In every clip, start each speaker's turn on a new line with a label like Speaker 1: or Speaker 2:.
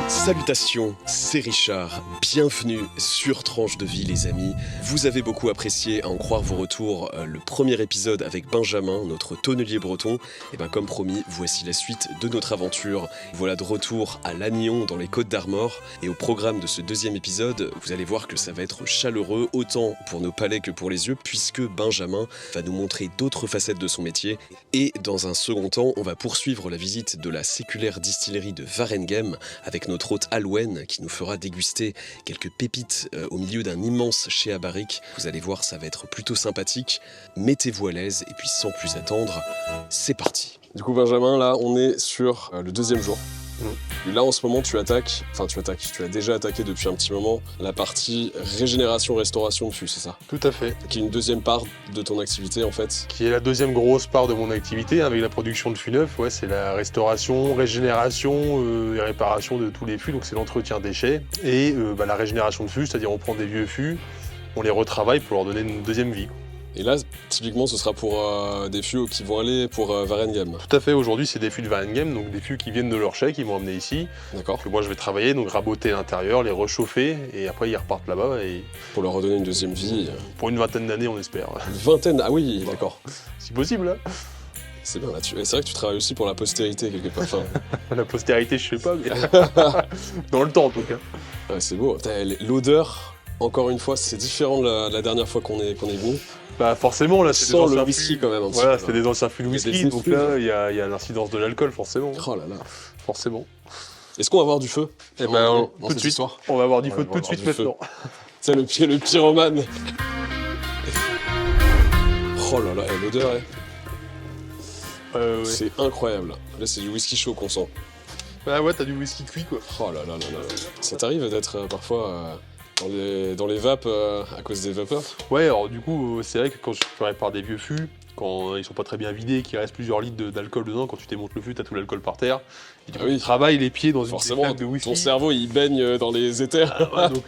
Speaker 1: Salutations, c'est Richard, bienvenue sur Tranche de Vie les amis. Vous avez beaucoup apprécié, à en croire vos retours, le premier épisode avec Benjamin, notre tonnelier breton. Et bien comme promis, voici la suite de notre aventure. Voilà de retour à Lannion dans les Côtes d'Armor. Et au programme de ce deuxième épisode, vous allez voir que ça va être chaleureux, autant pour nos palais que pour les yeux, puisque Benjamin va nous montrer d'autres facettes de son métier. Et dans un second temps, on va poursuivre la visite de la séculaire distillerie de Warengem avec notre hôte Alwen qui nous fera déguster quelques pépites au milieu d'un immense chai à barrique. Vous allez voir, ça va être plutôt sympathique. Mettez-vous à l'aise et puis sans plus attendre, c'est parti. Du coup Benjamin, là on est sur le deuxième jour. Et là en ce moment tu as déjà attaqué depuis un petit moment la partie régénération-restauration de fûts, c'est ça?
Speaker 2: Tout à fait.
Speaker 1: Qui est une deuxième part de ton activité en fait.
Speaker 2: Qui est la deuxième grosse part de mon activité avec la production de fûts neufs. Ouais, c'est la restauration, régénération et réparation de tous les fûts, donc c'est l'entretien des chais. Et la régénération de fûts, c'est-à-dire on prend des vieux fûts, on les retravaille pour leur donner une deuxième vie.
Speaker 1: Et là, typiquement, ce sera pour des fûts qui vont aller pour Warengem.
Speaker 2: Tout à fait, aujourd'hui c'est des fûts de Warengem, donc des fûts qui viennent de leur chai, qui vont emmener ici.
Speaker 1: D'accord.
Speaker 2: Que moi je vais travailler, donc raboter l'intérieur, les réchauffer, et après ils repartent là-bas. Et
Speaker 1: pour leur redonner une deuxième vie.
Speaker 2: Pour une vingtaine d'années on espère.
Speaker 1: Une vingtaine? Ah oui, d'accord.
Speaker 2: Si possible, hein.
Speaker 1: C'est bien là, c'est vrai que tu travailles aussi pour la postérité quelque part. Enfin...
Speaker 2: La postérité je sais pas, mais dans le temps en tout cas.
Speaker 1: Ouais, c'est beau. L'odeur, encore une fois, c'est différent de la dernière fois qu'on est venu.
Speaker 2: Bah forcément, là, c'est des anciens
Speaker 1: le whisky
Speaker 2: fûts.
Speaker 1: quand même.
Speaker 2: Voilà, c'était des anciens fûts de whisky, donc là, il y a l'incidence de l'alcool, forcément.
Speaker 1: Oh là là.
Speaker 2: Forcément.
Speaker 1: Est-ce qu'on va avoir du feu?
Speaker 2: Eh ben, tout de suite. On va avoir du feu tout de suite maintenant.
Speaker 1: C'est le pyromane. Oh là là, l'odeur,
Speaker 2: ouais.
Speaker 1: C'est incroyable. Là, c'est du whisky chaud qu'on sent.
Speaker 2: Bah ouais, t'as du whisky cuit, quoi.
Speaker 1: Oh là là là là. Ça t'arrive d'être parfois... Dans les vapes à cause des vapeurs?
Speaker 2: Ouais, alors du coup, c'est vrai que quand tu répares des vieux fûts, quand ils sont pas très bien vidés, qu'il reste plusieurs litres d'alcool dedans, quand tu démontes le fût, t'as tout l'alcool par terre. Et tu travailles les pieds dans une flaque de whisky.
Speaker 1: Ton cerveau, il baigne dans les éthers.
Speaker 2: Ah ouais, donc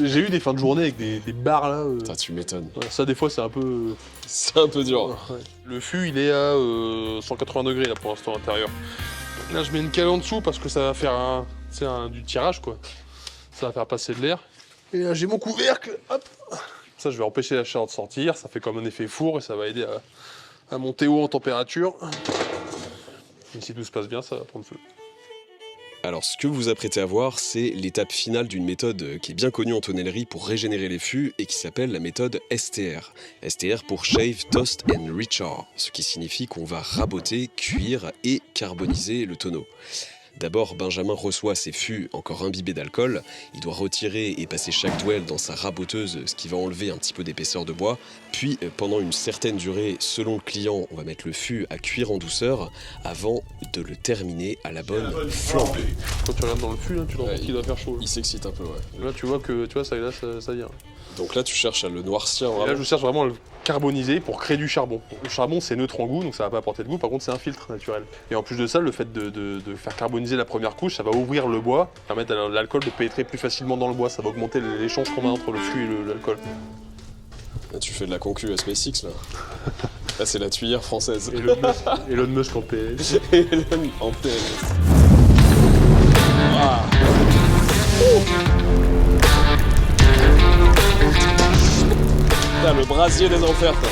Speaker 2: j'ai eu des fins de journée avec des bars là.
Speaker 1: Ça, tu m'étonnes.
Speaker 2: Ça, des fois, c'est un peu...
Speaker 1: C'est un peu dur.
Speaker 2: Ouais. Le fût, il est à 180 degrés là pour l'instant à l'intérieur. Là, je mets une cale en dessous parce que ça va faire du tirage, quoi. Ça va faire passer de l'air. Et là, j'ai mon couvercle, hop. Ça, je vais empêcher la chaleur de sortir, ça fait comme un effet four et ça va aider à monter haut en température. Et si tout se passe bien, ça va prendre feu.
Speaker 1: Alors, ce que vous vous apprêtez à voir, c'est l'étape finale d'une méthode qui est bien connue en tonnellerie pour régénérer les fûts et qui s'appelle la méthode STR. STR pour Shave, Toast and Rechar, ce qui signifie qu'on va raboter, cuire et carboniser le tonneau. D'abord, Benjamin reçoit ses fûts encore imbibés d'alcool. Il doit retirer et passer chaque douelle dans sa raboteuse, ce qui va enlever un petit peu d'épaisseur de bois. Puis, pendant une certaine durée, selon le client, on va mettre le fût à cuire en douceur avant de le terminer à la bonne flambée.
Speaker 2: Quand tu regardes dans le fût, là, tu vois qu'il doit faire chaud.
Speaker 1: Il s'excite un peu, ouais.
Speaker 2: Là, tu vois que ça vient.
Speaker 1: Donc là, tu cherches à le noircir vraiment.
Speaker 2: Et là, je cherche vraiment à le carboniser pour créer du charbon. Le charbon, c'est neutre en goût, donc ça va pas apporter de goût. Par contre, c'est un filtre naturel. Et en plus de ça, le fait de faire carboniser la première couche, ça va ouvrir le bois, permettre à l'alcool de pénétrer plus facilement dans le bois. Ça va augmenter l'échange qu'on a entre le fût et l'alcool.
Speaker 1: Là, tu fais de la concu à SpaceX, là. Là, c'est la tuyère française.
Speaker 2: Elon Musk en PS.
Speaker 1: Elon en PS. Ah. Putain, le brasier des enfers, quoi.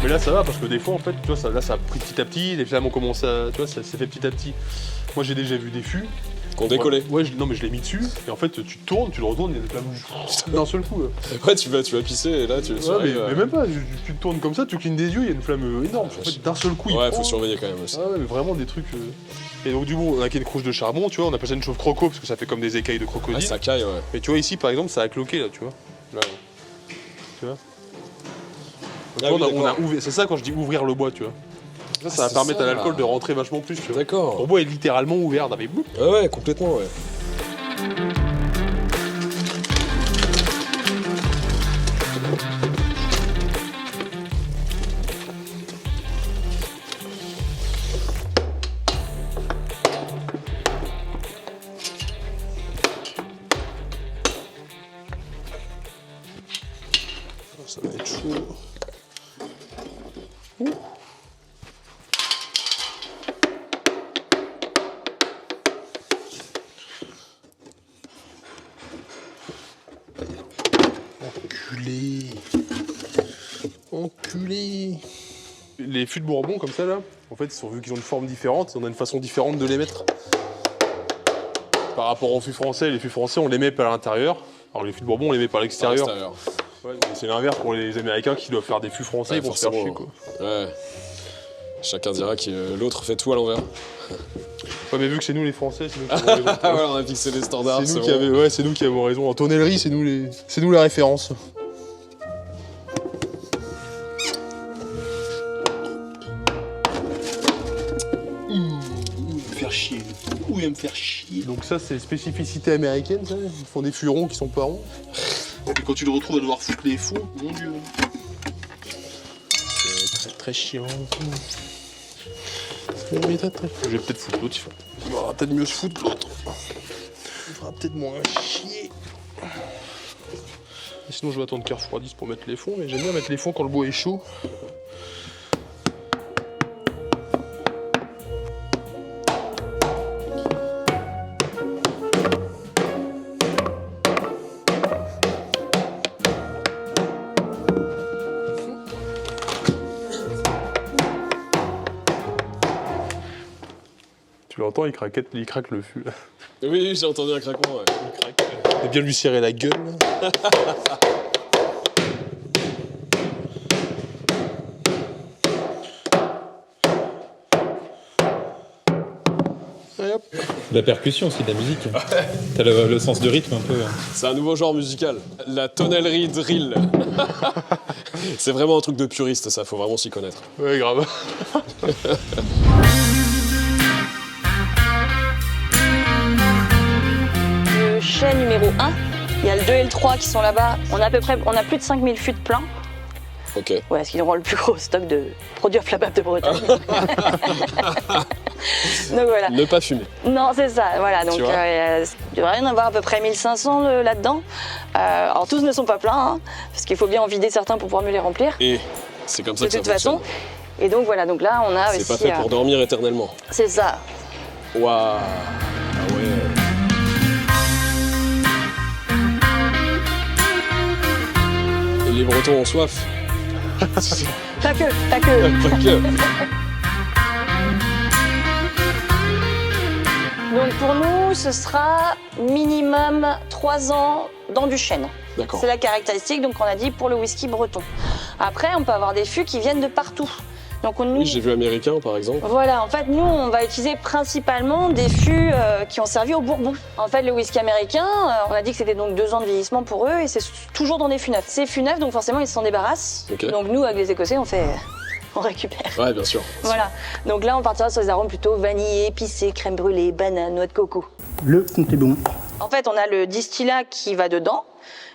Speaker 2: Mais là ça va parce que des fois en fait, tu vois, là ça a pris petit à petit, les flammes ont commencé à, tu vois, ça s'est fait petit à petit. Moi j'ai déjà vu des fûts
Speaker 1: qu'on décollait.
Speaker 2: Ouais, non mais je l'ai mis dessus et en fait tu tournes, tu le retournes, il y a des flammes d'un seul coup. Là.
Speaker 1: Ouais, tu vas pisser et là tu.
Speaker 2: Ouais, mais même pas, tu te tournes comme ça, tu clignes des yeux, il y a une flamme énorme. En fait, d'un seul coup.
Speaker 1: Ouais, faut surveiller quand même aussi.
Speaker 2: Ah ouais, mais vraiment des trucs. Et donc du coup, on a une couche de charbon, tu vois, on appelle ça une chauve croco parce que ça fait comme des écailles de crocodile.
Speaker 1: Ah, ça caille, ouais.
Speaker 2: Mais tu vois ici par exemple, ça a cloqué là, tu vois. Là, tu vois. C'est ça quand je dis ouvrir le bois, tu vois. Ça va permettre à l'alcool de rentrer vachement plus, tu vois.
Speaker 1: D'accord.
Speaker 2: Ton bois est littéralement ouvert, avec boum.
Speaker 1: Ouais, complètement, ouais.
Speaker 2: les fûts de Bourbon comme ça là, en fait, vu qu'ils ont une forme différente, on a une façon différente de les mettre. Par rapport aux fûts français, les fûts français on les met par l'intérieur, alors les fûts de Bourbon on les met par l'extérieur. Ouais, c'est l'inverse pour les Américains qui doivent faire des fûts français, ils vont se faire chier quoi.
Speaker 1: Ouais. Chacun dira que l'autre fait tout à l'envers.
Speaker 2: Ouais, mais vu que c'est nous les Français, c'est nous qui avons raison.
Speaker 1: Ah ouais, on a fixé les standards.
Speaker 2: C'est nous qui avons raison. En tonnellerie, c'est nous la référence.
Speaker 3: Il va me faire chier.
Speaker 2: Donc ça, c'est spécificité américaine, ça. Ils font des furons qui sont pas ronds.
Speaker 3: Et puis quand tu le retrouves à devoir foutre les fonds, mon dieu.
Speaker 2: C'est très très chiant. Je vais peut-être foutre l'autre. Il va peut-être mieux se foutre que l'autre. Il fera peut-être moins chier. Et sinon, je vais attendre qu'il refroidisse pour mettre les fonds. Mais j'aime bien mettre les fonds quand le bois est chaud. Tu l'entends, il craque le fût. Là.
Speaker 1: Oui, j'ai entendu un craquement. Ouais.
Speaker 2: Il craque. On va bien lui serrer la gueule. Et hop.
Speaker 4: La percussion aussi, de la musique. T'as le sens du rythme un peu.
Speaker 1: C'est un nouveau genre musical. La tonnellerie drill. C'est vraiment un truc de puriste, ça, faut vraiment s'y connaître.
Speaker 2: Ouais, grave.
Speaker 5: Le chai numéro 1, il y a le 2 et le 3 qui sont là-bas. On a plus de 5000 fûts de plein.
Speaker 1: Ok.
Speaker 5: Ouais, parce qu'ils auront le plus gros stock de produits inflammables de Bretagne. Donc voilà.
Speaker 1: Ne pas fumer.
Speaker 5: Non, c'est ça, voilà. Donc
Speaker 1: Tu vois
Speaker 5: il devrait y en avoir à peu près 1500 là-dedans. Alors tous ne sont pas pleins, hein, parce qu'il faut bien en vider certains pour pouvoir mieux les remplir.
Speaker 1: Et c'est comme ça
Speaker 5: De
Speaker 1: que ça
Speaker 5: toute façon.
Speaker 1: fonctionne.
Speaker 5: Et donc voilà, donc là on a aussi.
Speaker 1: C'est pas fait pour dormir éternellement.
Speaker 5: C'est ça.
Speaker 1: Waouh. Ah ouais. Et les Bretons ont soif.
Speaker 5: Pas que, pas que.
Speaker 1: Pas que.
Speaker 5: Donc pour nous, ce sera minimum 3 ans dans du chêne.
Speaker 1: D'accord.
Speaker 5: C'est la caractéristique, donc on a dit pour le whisky breton. Après, on peut avoir des fûts qui viennent de partout. Donc nous,
Speaker 1: Oui, j'ai vu américain par exemple.
Speaker 5: voilà, en fait, nous, on va utiliser principalement des fûts qui ont servi au Bourbon. En fait, le whisky américain, on a dit que c'était donc 2 ans de vieillissement pour eux et c'est toujours dans des fûts neufs. C'est fûts neufs, donc forcément, ils s'en débarrassent.
Speaker 1: Ok.
Speaker 5: Donc nous, avec les Écossais, on récupère.
Speaker 1: Ouais, bien sûr.
Speaker 5: Voilà. Donc là, on partira sur les arômes plutôt vanillés, épicés, crème brûlée, banane, noix de coco.
Speaker 3: Le compte est bon.
Speaker 5: En fait, on a le distillat qui va dedans,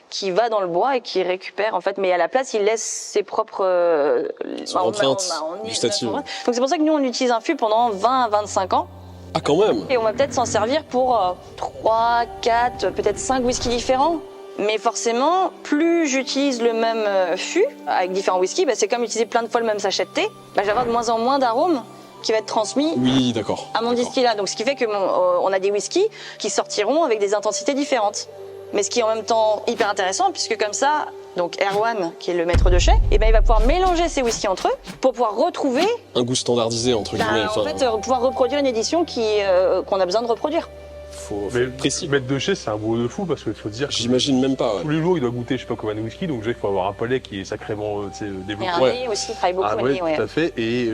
Speaker 5: qui va dans le bois et qui récupère, en fait, mais à la place, il laisse ses propres
Speaker 1: Son empreinte gustative.
Speaker 5: Donc c'est pour ça que nous, on utilise un fût pendant 20 à 25 ans.
Speaker 1: Ah, quand même.
Speaker 5: Et on va peut-être s'en servir pour 3, 4, peut-être 5 whiskies différents. Mais forcément, plus j'utilise le même fût avec différents whiskies, c'est comme utiliser plein de fois le même sachet de thé, je vais avoir de moins en moins d'arômes qui va être transmis
Speaker 1: Oui, d'accord.
Speaker 5: à mon distillat. Donc ce qui fait que on a des whiskies qui sortiront avec des intensités différentes. Mais ce qui est en même temps hyper intéressant, puisque comme ça, donc Erwan, qui est le maître de chai, il va pouvoir mélanger ces whiskies entre eux pour pouvoir retrouver,
Speaker 1: Un goût standardisé, entre guillemets.
Speaker 5: en fait, pouvoir reproduire une édition qu'on a besoin de reproduire.
Speaker 1: Faut
Speaker 2: Mais
Speaker 1: être précis.
Speaker 2: mettre de chai, c'est un boulot de fou parce qu'il faut se dire que
Speaker 1: J'imagine même pas.
Speaker 2: tous
Speaker 1: Ouais.
Speaker 2: les jours, il doit goûter je sais pas combien de whisky, donc déjà, il faut avoir un palais qui est sacrément
Speaker 5: Et
Speaker 2: développé.
Speaker 5: un nez aussi, il travaille beaucoup
Speaker 2: Ah
Speaker 5: au
Speaker 2: ouais,
Speaker 5: nez, ouais.
Speaker 2: tout à fait. Et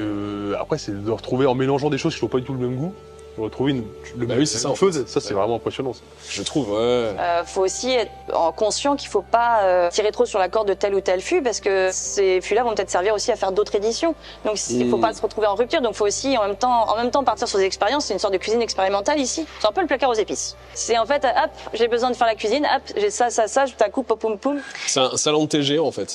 Speaker 2: après, c'est de retrouver en mélangeant des choses qui n'ont pas du tout le même goût, de retrouver
Speaker 1: Bah oui, c'est ça, en
Speaker 2: chose.
Speaker 1: fait.
Speaker 2: Ça, c'est vraiment impressionnant. Ça.
Speaker 1: Je trouve, ouais.
Speaker 5: Faut aussi être conscient qu'il faut pas tirer trop sur la corde de tel ou tel fût parce que ces fûts-là vont peut-être servir aussi à faire d'autres éditions. Donc il faut pas se retrouver en rupture. Donc faut aussi en même temps partir sur des expériences. C'est une sorte de cuisine expérimentale ici. C'est un peu le placard aux épices. C'est en fait hop, j'ai besoin de faire la cuisine, hop, j'ai ça, je t'accoupe, poum poum.
Speaker 1: C'est un salon de TG en fait.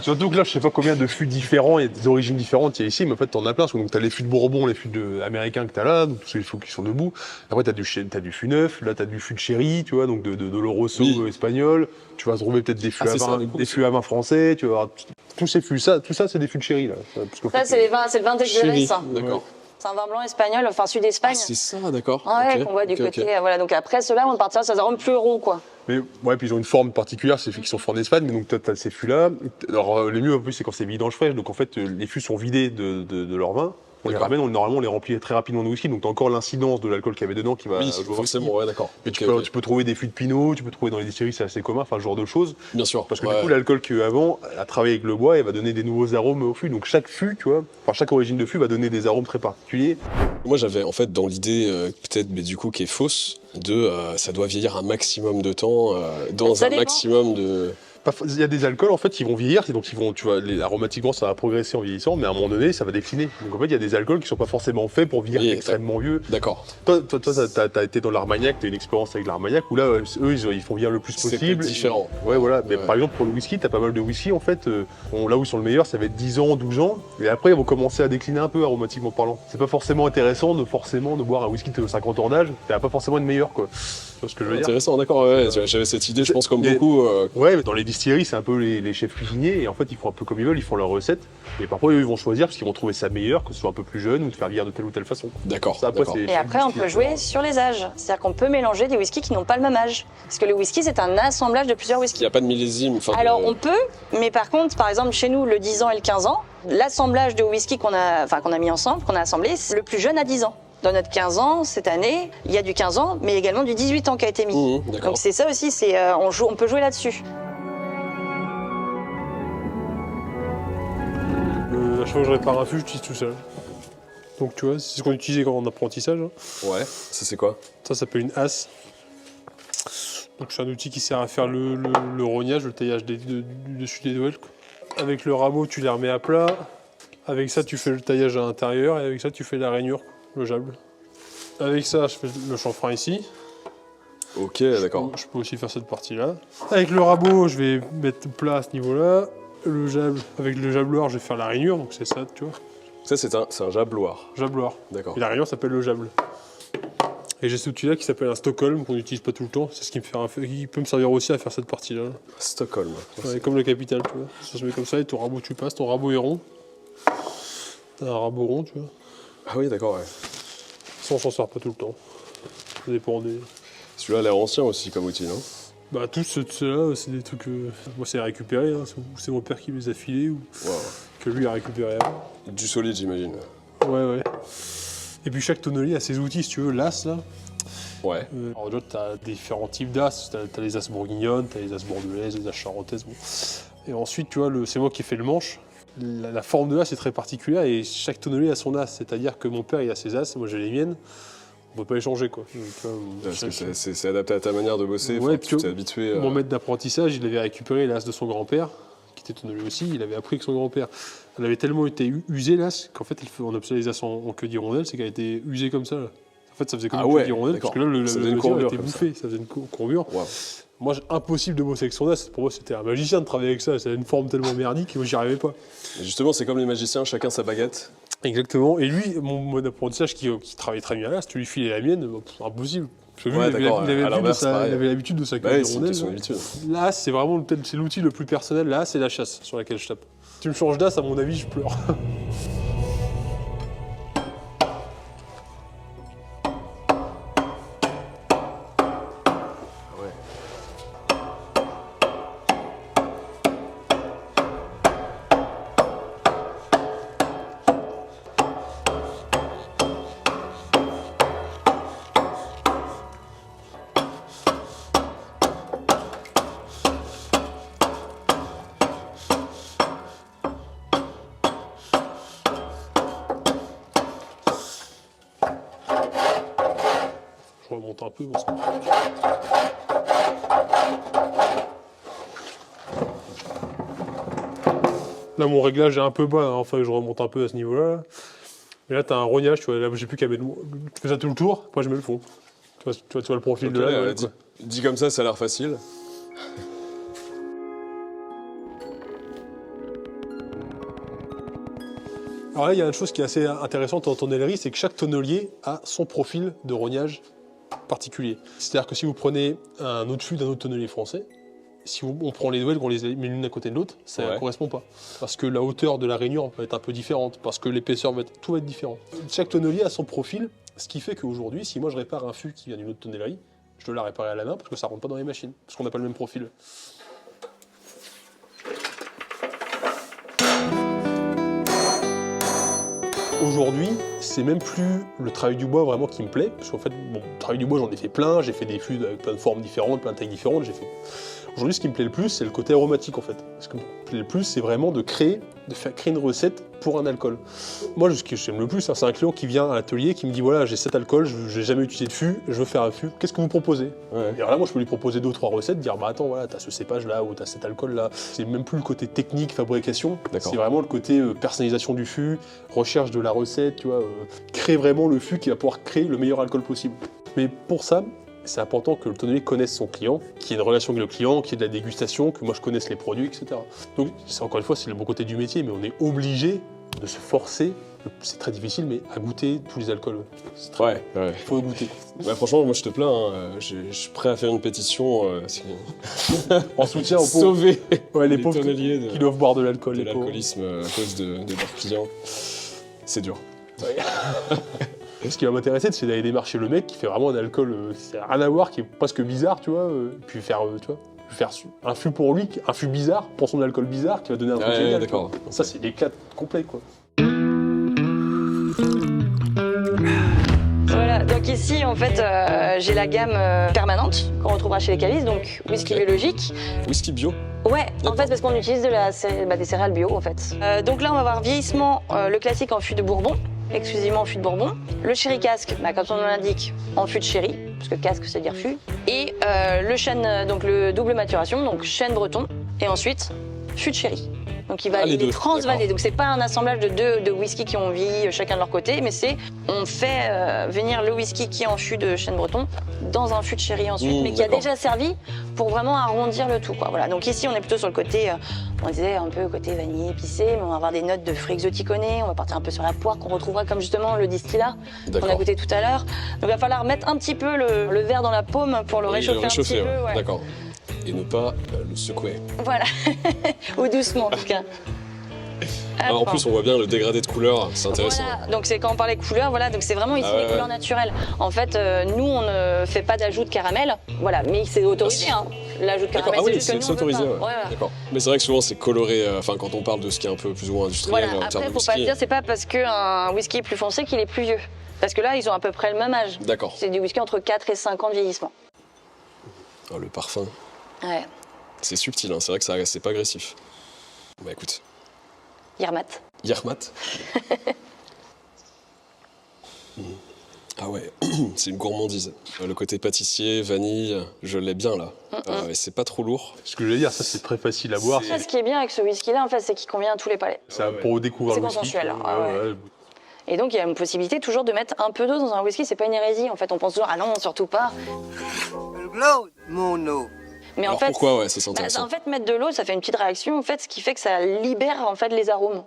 Speaker 2: Surtout que là, je sais pas combien de fûts différents et des origines différentes il y a ici, mais en fait, t'en as plein. Donc, t'as les fûts de Bourbon, les fûts américains que t'as là, donc tous les fûts qui sont debout. Après, t'as du fût neuf, là, t'as du fût de sherry, tu vois, donc de l'Orosso
Speaker 1: Oui.
Speaker 2: espagnol. Tu vas trouver peut-être des fûts
Speaker 1: c'est ça,
Speaker 2: à vin,
Speaker 1: du coup,
Speaker 2: des fûts à vin français, tu vas avoir tous ces fûts. Tout ça, c'est des fûts de sherry, là. Parce qu'en
Speaker 5: Ça
Speaker 2: fait,
Speaker 5: c'est le vin
Speaker 1: Chéri,
Speaker 5: Texeres. Ça.
Speaker 1: d'accord.
Speaker 5: C'est un vin blanc espagnol, enfin sud d'Espagne.
Speaker 1: Ah, c'est ça, d'accord.
Speaker 5: Ouais,
Speaker 1: Ok,
Speaker 5: qu'on voit du
Speaker 1: ok,
Speaker 5: côté.
Speaker 1: ok.
Speaker 5: Voilà, donc après cela, on partira sur des arômes plus ronds, quoi.
Speaker 2: Mais ouais, puis ils ont une forme particulière, c'est qu'ils sont faits en Espagne, mais donc tu as ces fûts-là. Alors le mieux en plus, c'est quand c'est vidange fraîche, donc en fait les fûts sont vidés de leur vin. On les ramène, normalement on les remplit très rapidement de whisky, donc t'as encore l'incidence de l'alcool qu'il y avait dedans qui va
Speaker 1: Oui,
Speaker 2: jouer au
Speaker 1: forcément,
Speaker 2: whisky.
Speaker 1: ouais, d'accord.
Speaker 2: Et tu peux trouver des fûts de pinot, tu peux trouver dans les distilleries, c'est assez commun, enfin ce genre de choses.
Speaker 1: Bien sûr.
Speaker 2: Parce que
Speaker 1: ouais.
Speaker 2: du coup, l'alcool qu'il y a eu avant a travaillé avec le bois et va donner des nouveaux arômes au fût. Donc chaque fût, tu vois, enfin chaque origine de fût va donner des arômes très particuliers.
Speaker 1: Moi, j'avais en fait dans l'idée, peut-être, mais du coup, qui est fausse, de ça doit vieillir un maximum de temps, dans
Speaker 5: Ça
Speaker 1: un
Speaker 5: dépend.
Speaker 1: maximum de.
Speaker 2: Il y a des alcools en fait qui vont vieillir, donc ils vont, tu vois, aromatiquement ça va progresser en vieillissant, mais à un moment donné ça va décliner. Donc en fait il y a des alcools qui sont pas forcément faits pour vieillir
Speaker 1: Oui,
Speaker 2: extrêmement vieux.
Speaker 1: D'accord.
Speaker 2: Toi t'as été dans l'Armagnac, t'as une expérience avec l'Armagnac où là eux ils font vieillir le plus
Speaker 1: C'est
Speaker 2: possible.
Speaker 1: peut-être différent.
Speaker 2: Ouais voilà, mais
Speaker 1: Ouais.
Speaker 2: par exemple pour le whisky, t'as pas mal de whisky en fait, là où ils sont le meilleur ça va être 10 ans, 12 ans, et après ils vont commencer à décliner un peu aromatiquement parlant. C'est pas forcément intéressant de boire un whisky de 50 ans d'âge, t'as pas forcément une meilleure quoi. Tu vois ce que je veux dire?
Speaker 1: Intéressant, d'accord. Ouais, j'avais cette idée, je pense, comme
Speaker 2: Mais-
Speaker 1: beaucoup.
Speaker 2: Ouais, mais dans les distilleries, c'est un peu les chefs cuisiniers, et en fait, ils font un peu comme ils veulent, ils font leurs recettes, et parfois, eux, ils vont choisir parce qu'ils vont trouver ça meilleur, que ce soit un peu plus jeune, ou de faire vieillir de telle ou telle façon.
Speaker 1: D'accord.
Speaker 2: Ça, après,
Speaker 1: d'accord.
Speaker 2: c'est
Speaker 5: Et
Speaker 2: chaque
Speaker 5: après, on
Speaker 2: whisky
Speaker 5: peut
Speaker 2: est
Speaker 5: jouer sur les âges. C'est-à-dire qu'on peut mélanger des whiskies qui n'ont pas le même âge. Parce que le whisky, c'est un assemblage de plusieurs
Speaker 1: Il
Speaker 5: whiskies.
Speaker 1: n'y a pas de millésime.
Speaker 5: Alors on peut, mais par contre, par exemple chez nous, le 10 ans et le 15 ans, l'assemblage de whisky qu'on a mis ensemble, qu'on a assemblé, c'est le plus jeune à 10 ans. Dans notre 15 ans, cette année, il y a du 15 ans, mais également du 18 ans qui a été mis.
Speaker 1: D'accord.
Speaker 5: Donc c'est ça aussi, on peut jouer là-dessus.
Speaker 2: À chaque fois que je répare un fût, j'utilise tout seul. Donc tu vois, c'est ce qu'on utilisait quand on en apprentissage. Hein.
Speaker 1: Ouais. Ça, c'est quoi?
Speaker 2: Ça s'appelle une hasse. Donc c'est un outil qui sert à faire le rognage, le taillage du dessus des doigts. Avec le rameau, tu les remets à plat. Avec ça, tu fais le taillage à l'intérieur, et avec ça, tu fais la rainure, le jable. Avec ça, je fais le chanfrein ici.
Speaker 1: Ok, d'accord.
Speaker 2: Je peux aussi faire cette partie-là. Avec le rabot, je vais mettre plat à ce niveau-là. Le jable, avec le jabloir, je vais faire la rainure, donc c'est ça, tu vois.
Speaker 1: Ça, c'est un jabloir.
Speaker 2: Jabloir.
Speaker 1: D'accord.
Speaker 2: Et la rainure s'appelle le jable. Et j'ai cet outil-là qui s'appelle un Stockholm, qu'on n'utilise pas tout le temps. C'est ce qui qui peut me servir aussi à faire cette partie-là.
Speaker 1: Stockholm.
Speaker 2: Ouais, comme le capital, tu vois. Ça se met comme ça, et ton rabot, tu passes, ton rabot est rond. T'as un rabot rond, tu vois.
Speaker 1: Ah oui, d'accord, ouais.
Speaker 2: Ça, on s'en sert pas tout le temps. Ça dépend des...
Speaker 1: Celui-là a l'air ancien aussi comme outil, non?
Speaker 2: Bah, tous ceux-là, c'est des trucs... Moi, c'est récupéré, hein. C'est mon père qui les a filés, ou
Speaker 1: Wow.
Speaker 2: que lui a récupéré avant.
Speaker 1: Du solide, j'imagine.
Speaker 2: Ouais. Et puis chaque tonnelier a ses outils, si tu veux, l'as là.
Speaker 1: Ouais.
Speaker 2: Alors déjà, t'as différents types d'as, t'as les as bourguignonnes, t'as les as bordelaises, les as charentaises. Bon. Et ensuite, tu vois, c'est moi qui ai fait le manche. La forme de l'as est très particulière et chaque tonnelier a son as. C'est-à-dire que mon père il a ses as, moi j'ai les miennes. On peut pas échanger quoi. Donc, tu vois,
Speaker 1: Parce que c'est adapté à ta manière de bosser.
Speaker 2: Ouais,
Speaker 1: enfin,
Speaker 2: puis
Speaker 1: tu t'es habitué.
Speaker 2: Mon maître d'apprentissage, il avait récupéré l'as de son grand-père, qui était tonnelier aussi, il avait appris avec son grand-père. Elle avait tellement été usée l'as qu'en fait, on appelait les as en queue d'hirondelle, c'est qu'elle a été usée comme ça. Là. En fait, ça faisait comme
Speaker 1: Ah
Speaker 2: une
Speaker 1: ouais,
Speaker 2: queue d'hirondelle, parce que là,
Speaker 1: d'accord. Ça faisait
Speaker 2: le
Speaker 1: une
Speaker 2: mesure
Speaker 1: courbure
Speaker 2: était
Speaker 1: comme ça.
Speaker 2: bouffé, ça faisait une courbure.
Speaker 1: Wow.
Speaker 2: Moi, impossible de bosser avec son as. Pour moi, c'était un magicien de travailler avec ça. Ça avait une forme tellement merdique que moi, j'y arrivais pas.
Speaker 1: Et justement, c'est comme les magiciens, chacun sa baguette.
Speaker 2: Exactement. Et lui, mon apprentissage qui travaillait très bien là, si tu lui filais la mienne, c'est impossible. Parce que lui,
Speaker 1: Ouais,
Speaker 2: il avait
Speaker 1: d'accord, à l'inverse, pareil.
Speaker 2: l'habitude de sa queue
Speaker 1: Bah, c'est une
Speaker 2: d'hirondelle.
Speaker 1: question
Speaker 2: là.
Speaker 1: d'habitude.
Speaker 2: Là, c'est vraiment c'est l'outil le plus personnel. Là, c'est la chasse sur laquelle je tape. Si tu me changes d'as, à mon avis, je pleure. Je remonte un peu. Parce que... Là, mon réglage est un peu bas. Hein. Enfin, je remonte un peu à ce niveau-là. Mais là, tu as un rognage. Tu vois, là, j'ai plus qu'à mettre. Tu fais ça tout le tour. Après, je mets le fond. Tu vois le profil de là.
Speaker 1: Dit comme ça a l'air facile.
Speaker 2: Alors là, il y a une chose qui est assez intéressante en tonnellerie, c'est que chaque tonnelier a son profil de rognage particulier. C'est-à-dire que si vous prenez un autre fût d'un autre tonnelier français, si on prend les douelles, qu'on les met l'une à côté de l'autre, ça ne correspond pas. Parce que la hauteur de la rainure va être un peu différente, parce que l'épaisseur tout va être différent. Chaque tonnelier a son profil, ce qui fait qu'aujourd'hui, si moi je répare un fût qui vient d'une autre tonnellerie, je dois la réparer à la main parce que ça rentre pas dans les machines, parce qu'on n'a pas le même profil. Aujourd'hui, c'est même plus le travail du bois vraiment qui me plaît, parce qu'en fait, bon, le travail du bois, j'en ai fait plein, j'ai fait des fûts avec plein de formes différentes, plein de tailles différentes, Aujourd'hui, ce qui me plaît le plus, c'est le côté aromatique en fait. Ce qui me plaît le plus, c'est vraiment de faire créer une recette pour un alcool. Moi, ce que j'aime le plus, c'est un client qui vient à l'atelier, qui me dit voilà, j'ai cet alcool, je n'ai jamais utilisé de fût, je veux faire un fût, qu'est-ce que vous proposez? Et alors là, moi, je peux lui proposer 2 ou 3 recettes, dire bah attends, voilà, t'as ce cépage là, ou t'as cet alcool là. C'est même plus le côté technique, fabrication, c'est vraiment le côté personnalisation du fût, recherche de la recette, tu vois, créer vraiment le fût qui va pouvoir créer le meilleur alcool possible. Mais pour ça, c'est important que le tonnelier connaisse son client, qu'il y ait une relation avec le client, qu'il y ait de la dégustation, que moi je connaisse les produits, etc. Donc, encore une fois, c'est le bon côté du métier, mais on est obligé de se forcer, c'est très difficile, mais à goûter tous les alcools.
Speaker 1: Ouais.
Speaker 2: Il faut goûter.
Speaker 1: Ouais, franchement, moi je te plains, hein. Je suis prêt à faire une pétition
Speaker 2: En soutien aux pauvres.
Speaker 1: sauver
Speaker 2: Les pauvres
Speaker 1: tonneliers
Speaker 2: qui doivent boire de l'alcool.
Speaker 1: de
Speaker 2: les pauvres.
Speaker 1: l'alcoolisme à cause de leurs clients. C'est dur.
Speaker 2: Ce qui va m'intéresser, c'est d'aller démarcher le mec qui fait vraiment un alcool, c'est rien à voir, qui est presque bizarre, tu vois, puis faire un fût pour lui, un fût bizarre pour son alcool bizarre qui va donner un truc génial.
Speaker 1: D'accord.
Speaker 2: Ça, c'est l'éclat complet, quoi.
Speaker 5: Voilà, donc ici en fait j'ai la gamme permanente qu'on retrouvera chez les cavistes, donc whisky biologique.
Speaker 1: Whisky bio.
Speaker 5: Ouais, en fait parce qu'on utilise des céréales bio en fait. Donc là on va avoir vieillissement, le classique en fût de Bourbon, exclusivement en fût de Bourbon. Le sherry casque, comme son nom l'indique, en fût de sherry, parce que casque c'est dire fût. Et le chêne, donc le double maturation, donc chêne breton, et ensuite fût de sherry. Donc il va
Speaker 1: les deux,
Speaker 5: transvaser.
Speaker 1: d'accord.
Speaker 5: Donc c'est pas un assemblage de whisky qui ont vieilli chacun de leur côté, mais on fait venir le whisky qui est en fût de chêne breton dans un fût de sherry ensuite, mais qui a
Speaker 1: d'accord.
Speaker 5: déjà servi pour vraiment arrondir le tout, quoi. Voilà. Donc ici on est plutôt sur le côté, on disait un peu côté vanille épicé, mais on va avoir des notes de fruits exoticonés. On va partir un peu sur la poire qu'on retrouvera comme justement le distillat qu'on a goûté tout à l'heure. Donc il va falloir mettre un petit peu le verre dans la paume pour le réchauffer un petit peu. Ouais.
Speaker 1: D'accord. Et ne pas le secouer.
Speaker 5: Voilà, ou doucement en tout cas.
Speaker 1: Alors, en plus, on voit bien le dégradé de couleurs, c'est intéressant.
Speaker 5: Voilà, donc c'est quand on parlait couleurs, voilà, donc c'est vraiment ici les couleurs naturelles. En fait, nous on ne fait pas d'ajout de caramel, voilà, mais c'est autorisé, hein. L'ajout de caramel, c'est juste que nous, on
Speaker 1: autorisé.
Speaker 5: veut pas.
Speaker 1: Ouais.
Speaker 5: Voilà.
Speaker 1: D'accord. Mais c'est vrai que souvent c'est coloré, quand on parle de ce qui est un peu plus ou moins industriel.
Speaker 5: Voilà.
Speaker 1: en termes
Speaker 5: Après,
Speaker 1: de
Speaker 5: faut pas
Speaker 1: whisky.
Speaker 5: se dire, c'est pas parce qu'un whisky est plus foncé qu'il est plus vieux. Parce que là, ils ont à peu près le même âge.
Speaker 1: D'accord.
Speaker 5: C'est du whisky entre 4 et 5 ans de vieillissement.
Speaker 1: Oh, le parfum.
Speaker 5: Ouais.
Speaker 1: C'est subtil, hein. C'est vrai que c'est pas agressif. Bah écoute.
Speaker 5: Yermat.
Speaker 1: Yermat. Ah ouais, c'est une gourmandise. Le côté pâtissier, vanille, je l'ai bien là. Et c'est pas trop lourd.
Speaker 2: Ce que je veux dire, ça c'est très facile à boire.
Speaker 5: Ce qui est bien avec ce whisky-là, en fait, c'est qu'il convient à tous les palais.
Speaker 2: Ça, pour découvrir
Speaker 5: C'est
Speaker 2: le whisky.
Speaker 5: consensuel,
Speaker 2: tu vois,
Speaker 5: hein. Ah ouais. Et donc, il y a une possibilité toujours de mettre un peu d'eau dans un whisky. C'est pas une hérésie. En fait, on pense toujours, ah non, surtout pas.
Speaker 6: Mon eau.
Speaker 5: Mais
Speaker 1: Alors
Speaker 5: en fait,
Speaker 1: pourquoi, c'est intéressant.
Speaker 5: en fait, mettre de l'eau, ça fait une petite réaction, en fait, ce qui fait que ça libère en fait les arômes.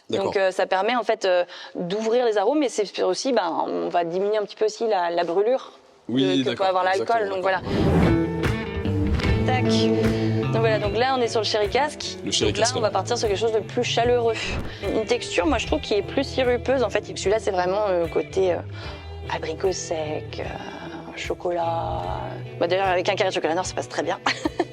Speaker 5: Donc ça permet en fait d'ouvrir les arômes, mais c'est aussi, on va diminuer un petit peu aussi la brûlure que peut avoir l'alcool. Donc voilà. Tac. Donc voilà, donc là on est sur le sherry casque. Donc là on va partir sur quelque chose de plus chaleureux. Une texture, moi je trouve, qui est plus sirupeuse. En fait, celui-là c'est vraiment côté abricot sec. Chocolat. D'ailleurs, avec un carré de chocolat noir, ça passe très bien.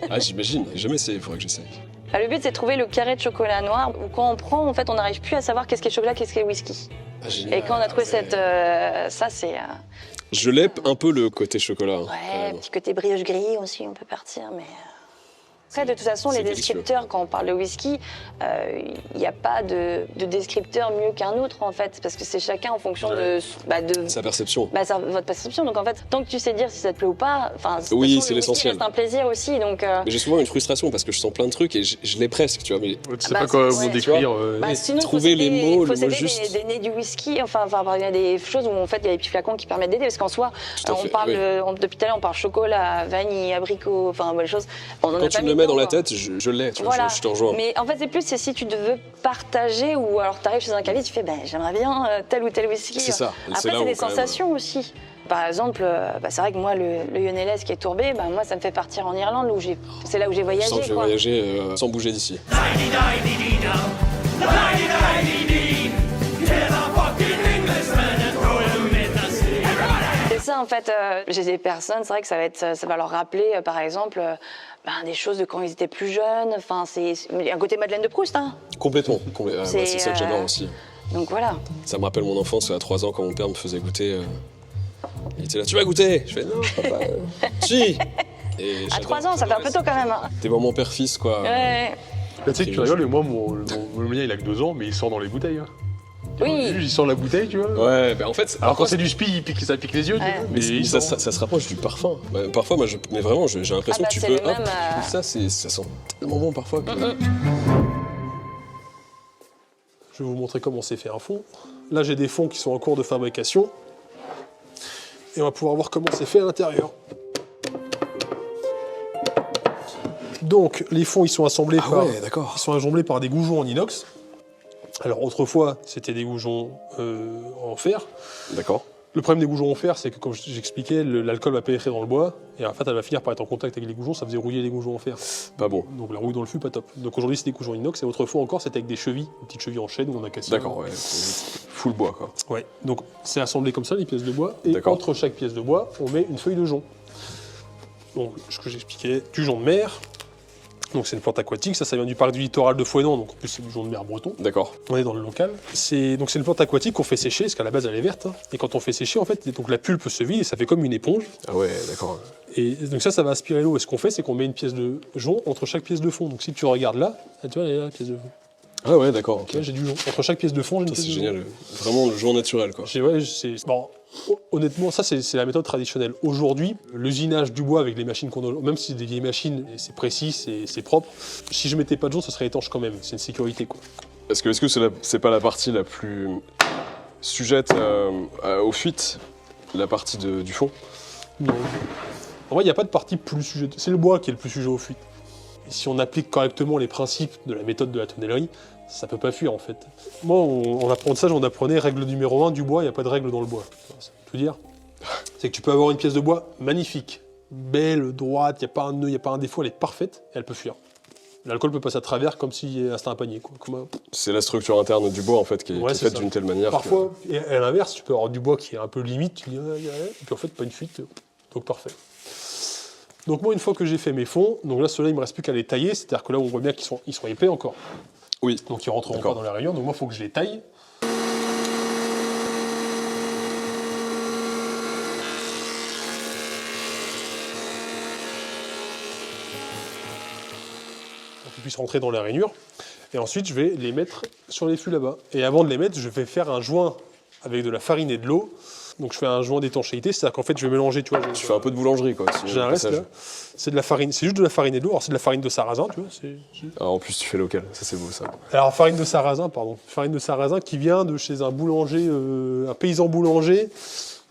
Speaker 1: Ah, j'imagine. J'ai jamais essayé, il faudrait que j'essaye.
Speaker 5: Le but, c'est de trouver le carré de chocolat noir où quand on prend, en fait, on n'arrive plus à savoir qu'est-ce qui est chocolat, qu'est-ce qui est whisky.
Speaker 1: Ah, génial.
Speaker 5: Et quand on a trouvé ça, c'est...
Speaker 1: Je l'ai un peu le côté chocolat.
Speaker 5: Ouais, petit côté brioche grille aussi, on peut partir, mais... Après, de toute façon, les descripteurs, quand on parle de whisky, il n'y a pas de descripteur mieux qu'un autre, en fait, parce que c'est chacun en fonction de
Speaker 1: sa perception.
Speaker 5: Votre perception. Donc, en fait, tant que tu sais dire si ça te plaît ou pas,
Speaker 1: oui, c'est l'essentiel.
Speaker 5: C'est un plaisir aussi, donc...
Speaker 1: Mais j'ai souvent une frustration parce que je sens plein de trucs et je l'ai presque, tu vois. Mais
Speaker 2: tu sais pas comment décrire.
Speaker 5: Sinon,
Speaker 1: trouver les mots,
Speaker 5: il faut
Speaker 1: le mot
Speaker 5: s'aider
Speaker 1: juste.
Speaker 5: des nez du whisky, il y a des choses où en fait il y a des petits flacons qui permettent d'aider, parce qu'en soi, on parle depuis tout à l'heure, on parle chocolat, vanille, abricot, les choses.
Speaker 1: Quand tu me le mets dans la tête, je l'ai, tu vois,
Speaker 5: voilà.
Speaker 1: je te rejoins.
Speaker 5: Mais en fait, c'est plus si tu veux partager ou alors tu arrives chez un caviste, tu fais j'aimerais bien tel ou tel whisky.
Speaker 1: C'est ça.
Speaker 5: Après, c'est des sensations aussi. Par exemple, c'est vrai que moi, le Yonelles qui est tourbé, moi, ça me fait partir en Irlande, c'est là où j'ai voyagé.
Speaker 1: Je sens que je vais voyager sans bouger d'ici.
Speaker 5: C'est ça, ça en fait. J'ai des personnes, c'est vrai que ça va leur rappeler, par exemple, des choses de quand ils étaient plus jeunes. Enfin, c'est un côté Madeleine de Proust, hein.
Speaker 1: Complètement. Moi, c'est ça que j'adore aussi.
Speaker 5: Donc voilà.
Speaker 1: Ça me rappelle mon enfance à 3 ans quand mon père me faisait goûter. Il était là, tu vas goûter? Je fais non, papa. Si. Et
Speaker 5: À 3 ans, ça fait un peu tôt quand même. Hein.
Speaker 1: Des moments père-fils, quoi.
Speaker 5: Ouais.
Speaker 2: Là, tu sais que tu rigoles, mais moi, le mien, il a que 2 ans, mais il sort dans les bouteilles. Hein.
Speaker 5: Oui.
Speaker 2: Il sort la bouteille, tu vois.
Speaker 1: Ouais, en fait.
Speaker 2: Alors quand c'est du spi, ça pique les yeux, tu vois.
Speaker 1: Mais ça se rapproche du parfum. Parfois, mais vraiment, j'ai l'impression que tu peux.
Speaker 5: C'est le même,
Speaker 1: ça sent tellement bon parfois.
Speaker 2: Je vais vous montrer comment c'est fait un fond. Là, j'ai des fonds qui sont en cours de fabrication. Et on va pouvoir voir comment c'est fait à l'intérieur. Donc, les fonds, ils sont assemblés par des goujons en inox. Alors, autrefois, c'était des goujons en fer.
Speaker 1: D'accord.
Speaker 2: Le problème des goujons en fer, c'est que, comme j'expliquais, l'alcool va pénétrer dans le bois. Et en fait, elle va finir par être en contact avec les goujons. Ça faisait rouiller les goujons en fer.
Speaker 1: Pas bon.
Speaker 2: Donc, la rouille dans le fût, pas top. Donc, aujourd'hui, c'est des goujons inox. Et autrefois encore, c'était avec des chevilles, des petites chevilles en chêne où on a cassé.
Speaker 1: D'accord, ouais. Full bois, quoi.
Speaker 2: Ouais. Donc, c'est assemblé comme ça, les pièces de bois. Et
Speaker 1: D'accord.
Speaker 2: entre chaque pièce de bois, on met une feuille de jonc. Donc, ce que j'expliquais, du jonc de mer. Donc c'est une plante aquatique, ça vient du parc du littoral de Fouesnant, donc en plus c'est du jonc de mer breton.
Speaker 1: D'accord.
Speaker 2: On est dans le local. Donc c'est une plante aquatique qu'on fait sécher, parce qu'à la base elle est verte. Hein. Et quand on fait sécher, en fait, donc la pulpe se vide et ça fait comme une éponge.
Speaker 1: Ah ouais, d'accord.
Speaker 2: Et donc ça va aspirer l'eau. Et ce qu'on fait, c'est qu'on met une pièce de jonc entre chaque pièce de fond. Donc si tu regardes là, tu vois, là, la pièce de fond.
Speaker 1: Ah ouais, d'accord.
Speaker 2: Là, j'ai du jonc. Entre chaque pièce de fond, j'ai une pièce
Speaker 1: C'est
Speaker 2: de
Speaker 1: génial. Vraiment le jonc naturel, quoi.
Speaker 2: Bon, honnêtement, ça c'est la méthode traditionnelle. Aujourd'hui, l'usinage du bois avec les machines qu'on a, même si c'est des vieilles machines, et c'est précis, c'est propre, si je mettais pas de jonc, ça serait étanche quand même. C'est une sécurité, quoi.
Speaker 1: Est-ce que c'est pas la partie la plus sujette aux fuites, la partie du fond?
Speaker 2: Non. En vrai, il n'y a pas de partie plus sujet. C'est le bois qui est le plus sujet aux fuites. Et si on applique correctement les principes de la méthode de la tonnellerie, ça peut pas fuir en fait. Moi, en apprentissage, on apprenait règle numéro 1 du bois, il n'y a pas de règle dans le bois. Ça veut tout dire. C'est que tu peux avoir une pièce de bois magnifique, belle, droite, il n'y a pas un nœud, il n'y a pas un défaut, elle est parfaite et elle peut fuir. L'alcool peut passer à travers comme si c'était un panier, quoi.
Speaker 1: C'est la structure interne du bois en fait qui est faite d'une telle manière.
Speaker 2: Parfois, et à l'inverse, tu peux avoir du bois qui est un peu limite, tu dis, et puis en fait, pas une fuite, donc parfait. Donc moi, une fois que j'ai fait mes fonds, donc là, ceux-là, il me reste plus qu'à les tailler, c'est-à-dire que là, on voit bien qu'ils sont épais encore.
Speaker 1: Oui.
Speaker 2: Donc ils rentreront pas dans la rayure, donc moi, il faut que je les taille. Pour qu'ils puissent rentrer dans la rainure. Et ensuite, je vais les mettre sur les fûts là-bas. Et avant de les mettre, je vais faire un joint avec de la farine et de l'eau. Donc je fais un joint d'étanchéité, c'est-à-dire qu'en fait je vais mélanger, tu vois.
Speaker 1: Tu fais un peu de boulangerie, quoi.
Speaker 2: J'ai un reste là. C'est de la farine, c'est juste de la farine et de l'eau. Alors c'est de la farine de sarrasin, tu vois.
Speaker 1: Alors, en plus tu fais local, ça c'est beau ça.
Speaker 2: Alors farine de sarrasin, farine de sarrasin qui vient de chez un boulanger, un paysan boulanger,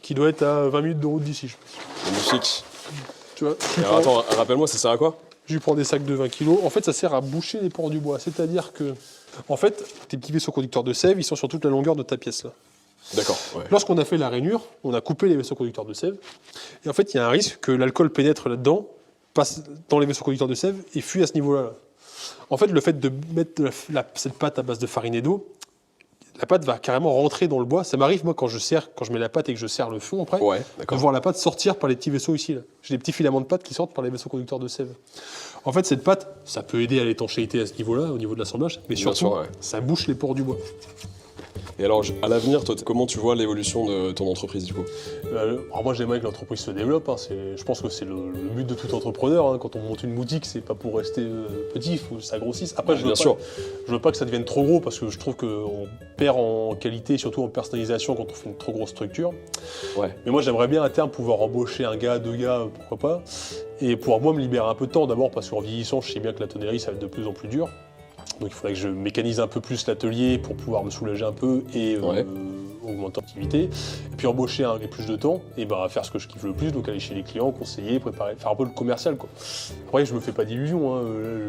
Speaker 2: qui doit être à 20 minutes de route d'ici, je pense.
Speaker 1: Magnifique.
Speaker 2: Tu vois.
Speaker 1: Alors attends, rappelle-moi, ça sert à quoi?
Speaker 2: Je lui prends des sacs de 20 kg. En fait, ça sert à boucher les pores du bois. C'est-à-dire que, en fait, tes petits vaisseaux conducteurs de sève, ils sont sur toute la longueur de ta pièce là.
Speaker 1: D'accord. Ouais.
Speaker 2: Lorsqu'on a fait la rainure, on a coupé les vaisseaux conducteurs de sève. Et en fait, il y a un risque que l'alcool pénètre là-dedans, passe dans les vaisseaux conducteurs de sève et fuit à ce niveau-là. En fait, le fait de mettre cette pâte à base de farine et d'eau, la pâte va carrément rentrer dans le bois. Ça m'arrive, moi, quand je mets la pâte et que je serre le fond après, de voir la pâte sortir par les petits vaisseaux ici. Là. J'ai des petits filaments de pâte qui sortent par les vaisseaux conducteurs de sève. En fait, cette pâte, ça peut aider à l'étanchéité à ce niveau-là, au niveau de l'assemblage, mais surtout, ça bouche les pores du bois.
Speaker 1: Et alors, à l'avenir, toi, comment tu vois l'évolution de ton entreprise, du coup?
Speaker 2: Alors moi, j'aimerais que l'entreprise se développe. Hein. Je pense que c'est le but de tout entrepreneur. Hein. Quand on monte une boutique, c'est pas pour rester petit, il faut que ça grossisse. Après, je veux pas que ça devienne trop gros, parce que je trouve qu'on perd en qualité, surtout en personnalisation, quand on fait une trop grosse structure.
Speaker 1: Ouais.
Speaker 2: Mais moi, j'aimerais bien à terme pouvoir embaucher un gars, 2 gars, pourquoi pas. Et pouvoir, moi, me libérer un peu de temps. D'abord, parce qu'en vieillissant, je sais bien que la tonnerie, ça va être de plus en plus dur. Donc il faudrait que je mécanise un peu plus l'atelier pour pouvoir me soulager un peu et augmenter l'activité. Et puis embaucher avec plus de temps et faire ce que je kiffe le plus, donc aller chez les clients, conseiller, préparer, faire un peu le commercial, quoi. Après, je me fais pas d'illusions, hein.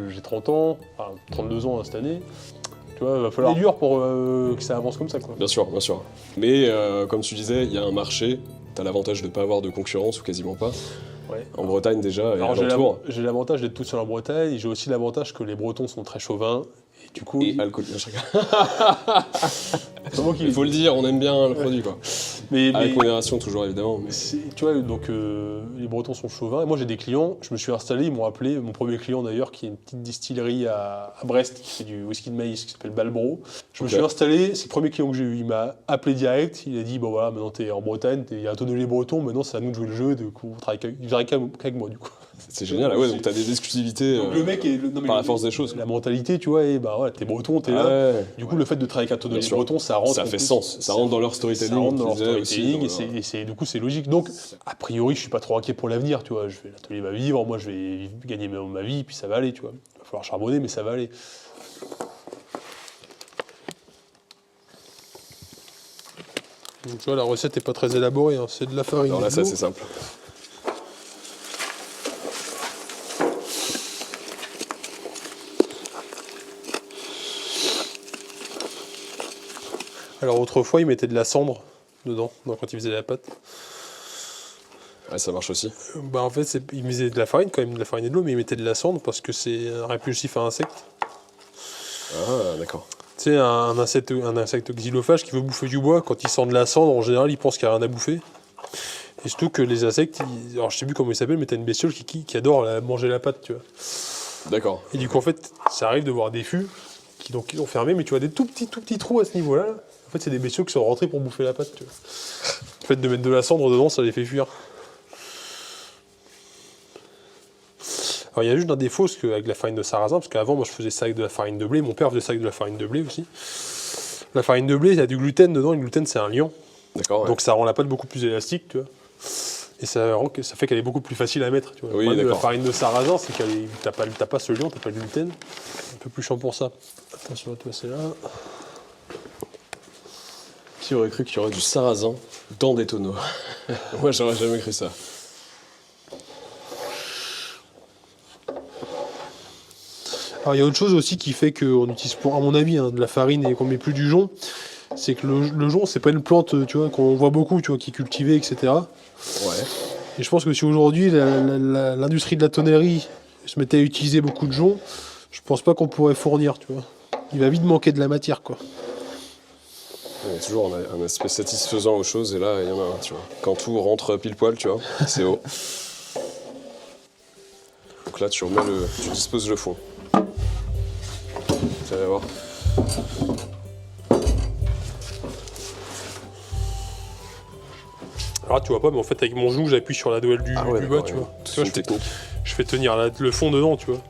Speaker 2: J'ai 30 ans, enfin 32 ans cette année. Tu vois, il va falloir dur pour que ça avance comme ça, quoi.
Speaker 1: Bien sûr, bien sûr. Mais comme tu disais, il y a un marché, tu as l'avantage de ne pas avoir de concurrence ou quasiment pas. Ouais. En Bretagne déjà, et alentour.
Speaker 2: J'ai l'avantage d'être tout seul en Bretagne, et j'ai aussi l'avantage que les Bretons sont très chauvins. Et du coup,
Speaker 1: alcooliques. Il faut le dire, on aime bien le produit, quoi. Avec modération toujours évidemment. Mais...
Speaker 2: Tu vois, donc les Bretons sont chauvins. Et moi j'ai des clients, je me suis installé, ils m'ont appelé, mon premier client d'ailleurs, qui est une petite distillerie à Brest, qui fait du whisky de maïs, qui s'appelle Balbro. Je me suis installé, c'est le premier client que j'ai eu. Il m'a appelé direct, il a dit bon voilà, maintenant t'es en Bretagne, il y a un tonnelier breton, maintenant c'est à nous de jouer le jeu, du coup, il travaille qu'avec moi du coup.
Speaker 1: C'est génial, ouais, donc t'as des exclusivités
Speaker 2: le mec est,
Speaker 1: par la force des choses.
Speaker 2: La mentalité, tu vois, et bah voilà, t'es breton, t'es là.
Speaker 1: Ouais.
Speaker 2: Du coup, le fait de travailler avec un tonnelier breton, ça rentre.
Speaker 1: Ça fait sens, ça rentre dans leur storytelling.
Speaker 2: Ça rentre dans leur storytelling, et du coup, c'est logique. Donc, a priori, je suis pas trop inquiet pour l'avenir, tu vois. L'atelier va vivre, moi, je vais gagner ma vie, puis ça va aller, tu vois. Il va falloir charbonner, mais ça va aller. Donc, tu vois, la recette est pas très élaborée, hein. C'est de la farine.
Speaker 1: Alors là, ça, c'est simple.
Speaker 2: Alors autrefois, ils mettaient de la cendre dedans, donc quand ils faisaient la pâte.
Speaker 1: Ouais, ça marche aussi.
Speaker 2: Bah en fait, ils mettaient de la farine quand même, de la farine et de l'eau, mais ils mettaient de la cendre parce que c'est un répulsif à insectes.
Speaker 1: Ah, d'accord.
Speaker 2: Tu sais, un insecte xylophage qui veut bouffer du bois, quand il sent de la cendre, en général, il pense qu'il n'y a rien à bouffer. Et surtout que les insectes, alors je sais plus comment ils s'appellent, mais t'as une bestiole qui adore manger la pâte, tu vois.
Speaker 1: D'accord.
Speaker 2: Et du coup, en fait, ça arrive de voir des fûts qui ont fermé, mais tu vois des tout petits trous à ce niveau-là. En fait, c'est des bestioles qui sont rentrés pour bouffer la pâte, tu vois. Le fait de mettre de la cendre dedans, ça les fait fuir. Alors, il y a juste un défaut, parce qu'avec la farine de sarrasin, parce qu'avant, moi, je faisais ça avec de la farine de blé, mon père faisait ça avec de la farine de blé aussi. La farine de blé, il y a du gluten dedans, et le gluten, c'est un liant.
Speaker 1: D'accord. Ouais.
Speaker 2: Donc, ça rend la pâte beaucoup plus élastique, tu vois. Et ça fait qu'elle est beaucoup plus facile à mettre, tu vois.
Speaker 1: Oui,
Speaker 2: Le problème de la
Speaker 1: d'accord.
Speaker 2: farine de sarrasin, c'est que t'as pas ce liant, t'as pas le gluten. Un peu plus chiant pour ça. Attention à toi, c'est là.
Speaker 1: Qui aurait cru qu'il y aurait du sarrasin dans des tonneaux? Moi, j'aurais jamais cru ça.
Speaker 2: Alors il y a autre chose aussi qui fait qu'on utilise, à mon avis, de la farine et qu'on met plus du jonc, c'est que le jonc, c'est pas une plante, tu vois, qu'on voit beaucoup, tu vois, qui est cultivée, etc.
Speaker 1: Ouais.
Speaker 2: Et je pense que si aujourd'hui l'industrie de la tonnerie se mettait à utiliser beaucoup de jonc, je pense pas qu'on pourrait fournir, tu vois. Il va vite manquer de la matière, quoi.
Speaker 1: Il y a toujours un aspect satisfaisant aux choses, et là, il y en a un, tu vois. Quand tout rentre pile poil, tu vois, c'est haut. Donc là, tu disposes le fond. Tu vas voir.
Speaker 2: Alors tu vois pas, mais en fait, avec mon genou, j'appuie sur la douelle du bas, tu vois.
Speaker 1: C'est une technique.
Speaker 2: Je fais tenir le fond dedans, tu vois.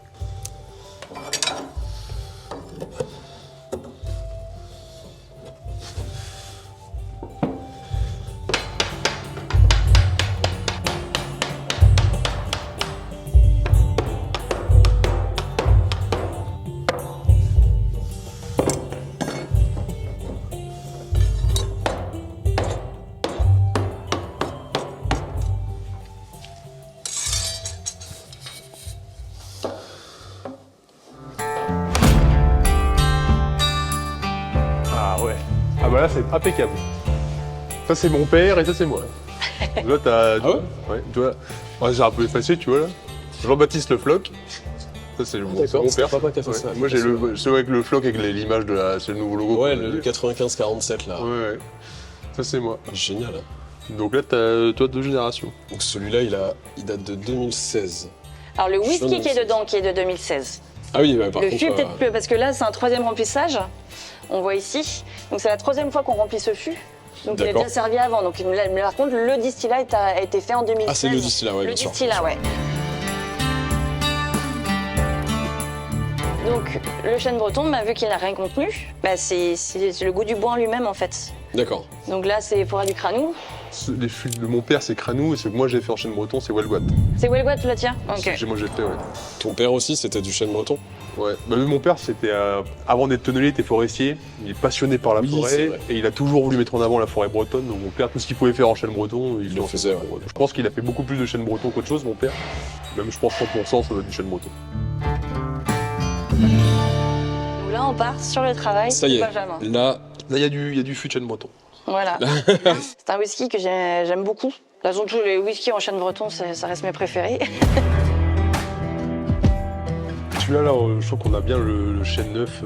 Speaker 2: Ah bah là c'est impeccable. Ça c'est mon père et ça c'est moi. Là t'as...
Speaker 1: Ah ouais?
Speaker 2: Ouais, tu vois. Ouais, j'ai un peu effacé, tu vois là. Jean-Baptiste Le Floch. Ça c'est mon père.
Speaker 1: Papa qui a fait ça.
Speaker 2: Moi j'ai celui avec le floc avec l'image de la... C'est le nouveau logo.
Speaker 1: Ouais, le 95-47 là.
Speaker 2: Ouais. Ça c'est moi.
Speaker 1: Génial.
Speaker 2: Donc là t'as toi 2 générations.
Speaker 1: Donc celui-là, il date de 2016.
Speaker 5: Alors le whisky qui est dedans, qui est de 2016.
Speaker 1: Ah oui, bah, par
Speaker 5: Le
Speaker 1: contre...
Speaker 5: fût, peut-être plus, parce que là, c'est un 3e remplissage. On voit ici. Donc c'est la 3e fois qu'on remplit ce fût. Donc il est déjà servi avant. Donc mais par contre, le distillat a été fait en 2016.
Speaker 1: Ah, c'est le distillat, ouais, bien sûr.
Speaker 5: Le distillat, ouais. Donc le chêne breton, vu qu'il n'a rien contenu, c'est le goût du bois en lui-même en fait.
Speaker 1: D'accord.
Speaker 5: Donc là, c'est pour du cranou.
Speaker 2: Les fûts de mon père c'est Cranou et ce que moi j'ai fait en chêne breton c'est Welgoat.
Speaker 5: C'est Welgoat, tu la tiens? Ok.
Speaker 2: Moi j'ai fait, ouais.
Speaker 1: Ton père aussi, c'était du chêne breton?
Speaker 2: Ouais, mon père, c'était avant d'être tonnelier, il était forestier. Il est passionné par la forêt et il a toujours voulu mettre en avant la forêt bretonne. Donc mon père, tout ce qu'il pouvait faire en chêne breton, il en faisait. Ouais. Je pense qu'il a fait beaucoup plus de chêne breton qu'autre chose, mon père. Même je pense 100%, ça doit être du chêne breton.
Speaker 5: Donc là, on part sur le travail de Benjamin.
Speaker 1: Là,
Speaker 2: il y a du fût de chêne breton.
Speaker 5: Voilà. C'est un whisky que j'aime beaucoup. De toute façon, tous les whiskies en chêne breton, ça reste mes préférés.
Speaker 2: Celui-là, je trouve qu'on a bien le chêne neuf.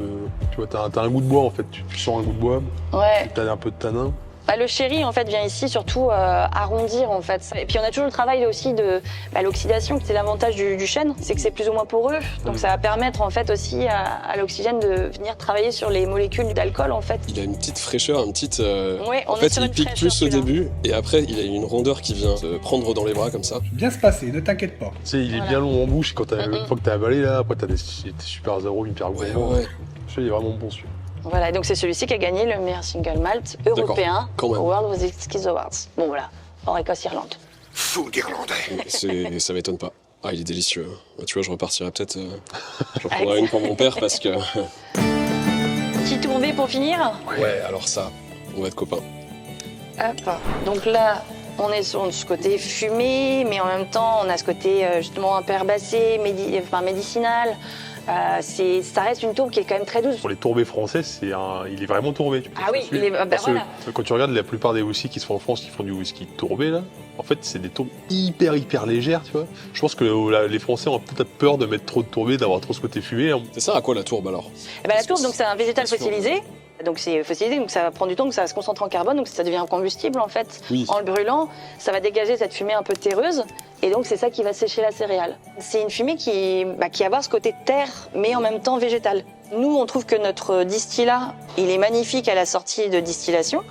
Speaker 2: Tu vois, t'as un goût de bois en fait. Tu sens un goût de bois.
Speaker 5: Ouais.
Speaker 2: T'as un peu de tanin.
Speaker 5: Le sherry en fait vient ici surtout arrondir en fait. Et puis on a toujours le travail aussi de l'oxydation. C'est l'avantage du chêne, c'est que c'est plus ou moins poreux. Donc ça va permettre en fait aussi à l'oxygène de venir travailler sur les molécules d'alcool en fait.
Speaker 1: Il a une petite fraîcheur, une petite.
Speaker 5: Ouais,
Speaker 1: en fait, il pique plus au début et après il a une rondeur qui vient se prendre dans les bras comme ça.
Speaker 3: Bien se passer, ne t'inquiète pas.
Speaker 2: Tu sais, il est bien long en bouche quand une fois que t'as avalé là, après t'as des super zéro, hyper gros.
Speaker 1: Ouais.
Speaker 2: Je sais, il est vraiment bon celui-là.
Speaker 5: Voilà, et donc c'est celui-ci qui a gagné le meilleur single malt européen au World Whisky Awards. Bon voilà, hors Écosse-Irlande.
Speaker 6: Fou d'Irlandais.
Speaker 1: Ça m'étonne pas. Ah, il est délicieux. Tu vois, je repartirai peut-être. J'en prendrai une pour mon père parce que.
Speaker 5: Petit tourbé pour finir.
Speaker 1: Ouais, alors ça, on va être copains.
Speaker 5: Hop. Donc là, on est sur ce côté fumé, mais en même temps, on a ce côté justement un peu herbacé, médicinal. Ça reste une tourbe qui est quand même très douce.
Speaker 2: Pour les tourbés français, il est vraiment tourbé.
Speaker 5: Ah oui, il est.
Speaker 2: Parce que quand tu regardes la plupart des whiskies qui se font en France, qui font du whisky tourbé là, en fait, c'est des tourbes hyper légères, tu vois. Je pense que les Français ont peut-être peur de mettre trop de tourbé, d'avoir trop ce côté fumé. Hein.
Speaker 1: C'est ça à quoi la tourbe alors?
Speaker 5: La tourbe, donc c'est un végétal fossilisé. Donc c'est fossilisé, donc ça va prendre du temps, donc ça va se concentrer en carbone, donc ça devient un combustible en fait.
Speaker 1: Oui.
Speaker 5: En le brûlant, ça va dégager cette fumée un peu terreuse, et donc c'est ça qui va sécher la céréale. C'est une fumée qui va avoir ce côté terre, mais en même temps végétal. Nous, on trouve que notre distillat, il est magnifique à la sortie de distillation.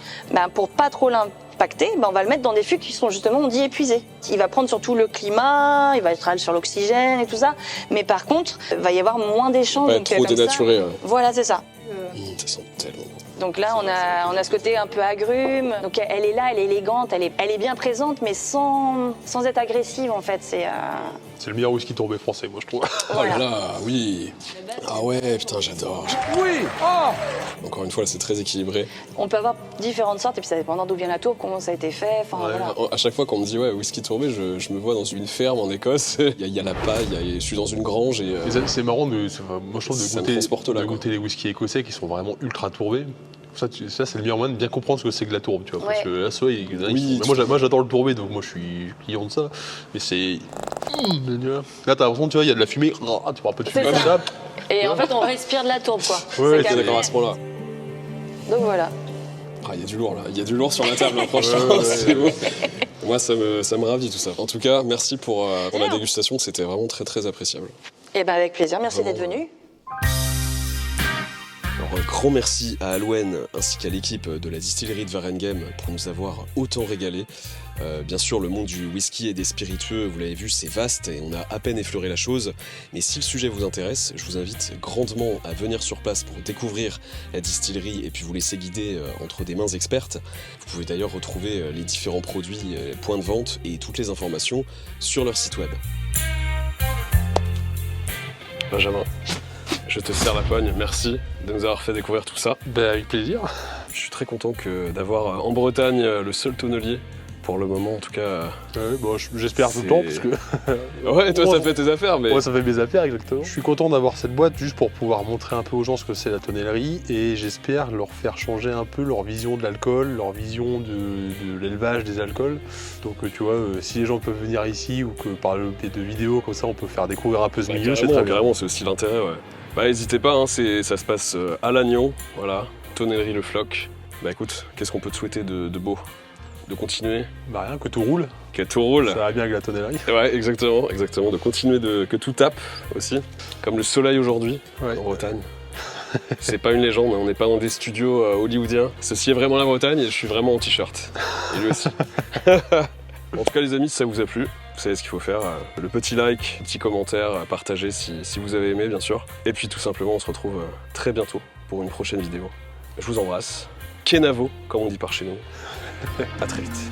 Speaker 5: Pour pas trop l'impacter, on va le mettre dans des fûts qui sont justement, on dit, épuisés. Il va prendre surtout le climat, il va être sur l'oxygène et tout ça, mais par contre, il va y avoir moins d'échanges.
Speaker 1: Pas être trop dénaturé. Ouais.
Speaker 5: Voilà, c'est ça.
Speaker 1: Ça sent tellement.
Speaker 5: Donc là, on a ce côté un peu agrume. Donc elle est là, elle est élégante, elle est bien présente, mais sans être agressive en fait.
Speaker 2: C'est le meilleur whisky tourbé français, moi je trouve.
Speaker 1: Oh là là, oui. Ah ouais, putain, j'adore.
Speaker 6: Oui. Oh.
Speaker 1: Encore une fois, là, c'est très équilibré.
Speaker 5: On peut avoir différentes sortes, et puis ça dépend d'où vient la tourbe, comment ça a été fait. Voilà.
Speaker 1: À chaque fois qu'on me dit whisky tourbé, je me vois dans une ferme en Écosse. Il y a la paille, je suis dans une grange et.
Speaker 2: C'est marrant moi je trouve de goûter les whiskies écossais qui sont vraiment ultra tourbés. Ça c'est le meilleur moyen de bien comprendre ce que c'est que la tourbe, tu vois. Parce que là, moi j'adore le tourbé, donc moi je suis client de ça. Mais c'est. Là t'as l'impression, tu vois, il y a de la fumée, tu vois, un peu de fumée comme ça.
Speaker 5: Et en fait, on respire de la tourbe, quoi.
Speaker 2: Ouais,
Speaker 1: c'est d'accord à ce point-là.
Speaker 5: Donc voilà.
Speaker 1: Ah, il y a du lourd là, il y a du lourd sur la table, hein, franchement, c'est bon. Moi, ça me ravit tout ça. En tout cas, merci pour la dégustation, c'était vraiment très très appréciable.
Speaker 5: Et avec plaisir, merci d'être venu.
Speaker 1: Alors, un grand merci à Alouenne ainsi qu'à l'équipe de la distillerie de Warenghem pour nous avoir autant régalé. Bien sûr, le monde du whisky et des spiritueux, vous l'avez vu, c'est vaste et on a à peine effleuré la chose. Mais si le sujet vous intéresse, je vous invite grandement à venir sur place pour découvrir la distillerie et puis vous laisser guider entre des mains expertes. Vous pouvez d'ailleurs retrouver les différents produits, les points de vente et toutes les informations sur leur site web. Benjamin, je te serre la poigne, merci de nous avoir fait découvrir tout ça.
Speaker 2: Avec plaisir.
Speaker 1: Je suis très content d'avoir en Bretagne le seul tonnelier. Pour le moment, en tout cas.
Speaker 2: J'espère tout le temps, parce que.
Speaker 1: Ouais, toi, ça fait tes affaires, mais.
Speaker 2: Ouais, ça fait mes affaires, exactement. Je suis content d'avoir cette boîte juste pour pouvoir montrer un peu aux gens ce que c'est la tonnellerie et j'espère leur faire changer un peu leur vision de l'alcool, leur vision de l'élevage des alcools. Donc, tu vois, si les gens peuvent venir ici ou que par le biais de vidéos comme ça, on peut faire découvrir un peu ce milieu, c'est très bien.
Speaker 1: Carrément, c'est aussi l'intérêt, ouais. N'hésitez pas, hein, ça se passe à Lannion, voilà, tonnellerie Le Floc. Écoute, qu'est-ce qu'on peut te souhaiter de beau? De continuer.
Speaker 2: Rien, que tout roule.
Speaker 1: Que tout roule.
Speaker 2: Ça va bien avec la tonnellerie.
Speaker 1: Ouais, exactement. De continuer que tout tape aussi. Comme le soleil aujourd'hui en Bretagne. C'est pas une légende, on n'est pas dans des studios hollywoodiens. Ceci est vraiment la Bretagne et je suis vraiment en t-shirt. Et lui aussi. En tout cas les amis, si ça vous a plu, vous savez ce qu'il faut faire. Le petit like, le petit commentaire, partager si vous avez aimé bien sûr. Et puis tout simplement on se retrouve très bientôt pour une prochaine vidéo. Je vous embrasse. Kenavo, comme on dit par chez nous. À très vite.